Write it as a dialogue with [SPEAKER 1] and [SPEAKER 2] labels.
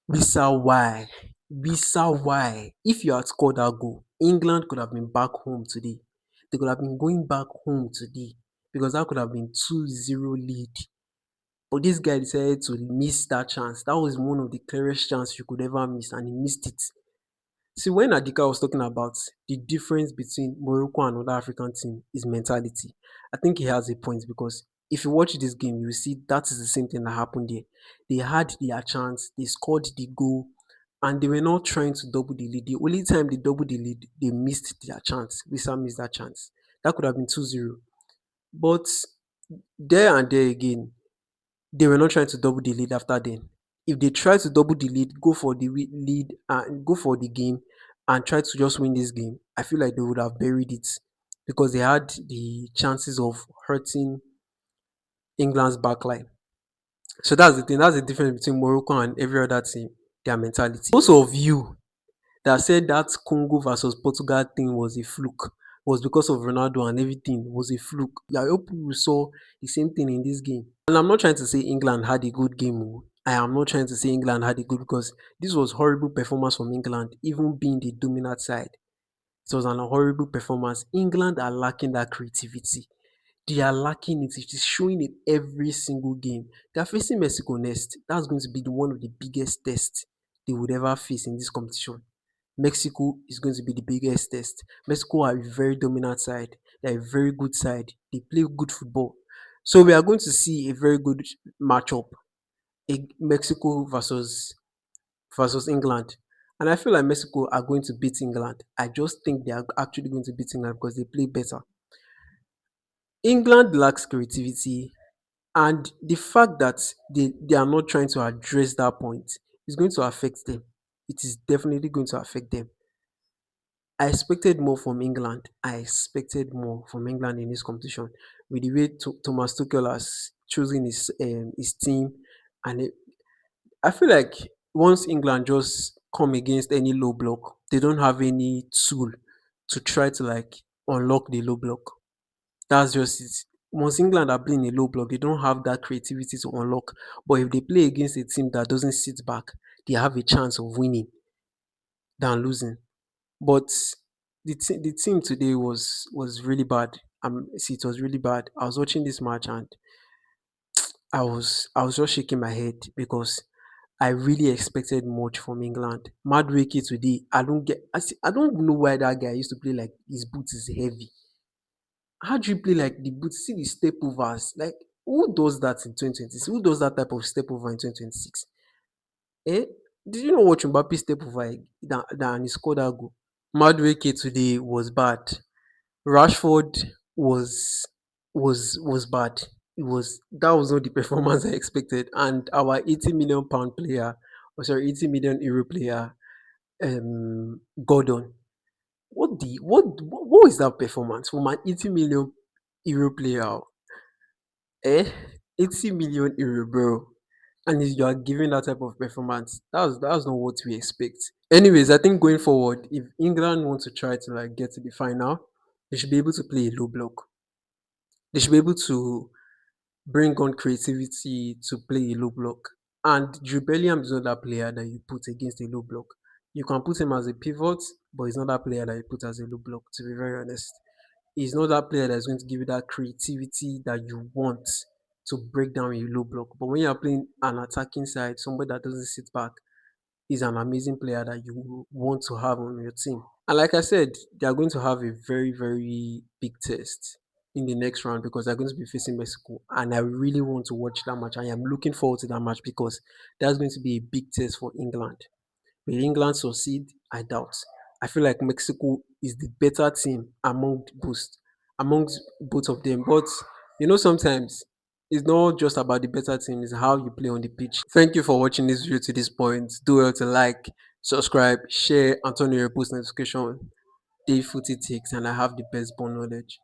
[SPEAKER 1] Visa why? Visa why? If you had scored that goal, England could have been back home today. They could have been going back home today because that could have been 2-0 lead. But this guy decided to miss that chance. That was one of the clearest chances you could ever miss, and he missed it. See, when Adika was talking about the difference between Morocco and other African team is mentality, I think he has a point because if you watch this game, you see that is the same thing that happened there. They had their chance, they scored the goal, and they were not trying to double the lead. The only time they doubled the lead, they missed their chance. Wissa missed that chance. That could have been 2-0. But there and there again, they were not trying to double the lead after then. If they try to double the lead, go for the lead and go for the game and try to just win this game, I feel like they would have buried it because they had the chances of hurting England's backline. So that's the thing. That's the difference between Morocco and every other team. Their mentality. Most of you that said that Congo versus Portugal thing was a fluke, was because of Ronaldo and everything was a fluke. Yeah, I hope you saw the same thing in this game. And I'm not trying to say England had a good game. Oh. I am not trying to say England had a good because this was horrible performance from England, even being the dominant side. It was an horrible performance. England are lacking that creativity. They are lacking it. It is showing it every single game. They are facing Mexico next. That's going to be one of the biggest tests they would ever face in this competition. Mexico is going to be the biggest test. Mexico are a very dominant side. They're a very good side. They play good football. So we are going to see a very good matchup. Mexico versus England. And I feel like Mexico are going to beat England. I just think they are actually going to beat England because they play better. England lacks creativity, and the fact that they are not trying to address that point is going to affect them. It is definitely going to affect them. I expected more from England. I expected more from England in this competition with the way Thomas Tuchel has chosen his team, and I feel like once England just come against any low block, they don't have any tool to try to like unlock the low block. That's just it. Once England are playing a low block, they don't have that creativity to unlock. But if they play against a team that doesn't sit back, they have a chance of winning than losing. But the team today was really bad. See, it was really bad. I was watching this match and I was just shaking my head because I really expected much from England. Madueke today, I don't know why that guy used to play like his boots is heavy. How do you play like the boots? See the step overs. Like who does that in 2026? Who does that type of step over in 2026? Eh? Did you know what Mbappe step over than he scored that goal? Madueke today was bad. Rashford was bad. It was that was not the performance I expected. And our 80 million pound player, or sorry, 80 million euro player, Gordon. What is that performance from an 80 million euro player? Eh? 80 million euro, bro. And if you are giving that type of performance, that's not what we expect. Anyways, I think going forward, if England want to try to like get to the final, they should be able to play a low block. They should be able to bring on creativity to play a low block. And Jude Bellingham is not that player that you put against a low block. You can put him as a pivot, but he's not that player that you put as a low block, to be very honest. He's not that player that's going to give you that creativity that you want to break down a low block. But when you're playing an attacking side, somebody that doesn't sit back, is an amazing player that you want to have on your team. And like I said, they are going to have a very, very big test in the next round because they're going to be facing Mexico. And I really want to watch that match. I am looking forward to that match because that's going to be a big test for England. Will England succeed? I doubt. I feel like Mexico is the better team amongst both of them. But sometimes it's not just about the better team, it's how you play on the pitch. Thank you for watching this video to this point. Do well to like, subscribe, share, and turn on your post notification. Day footy takes, and I have the best ball knowledge.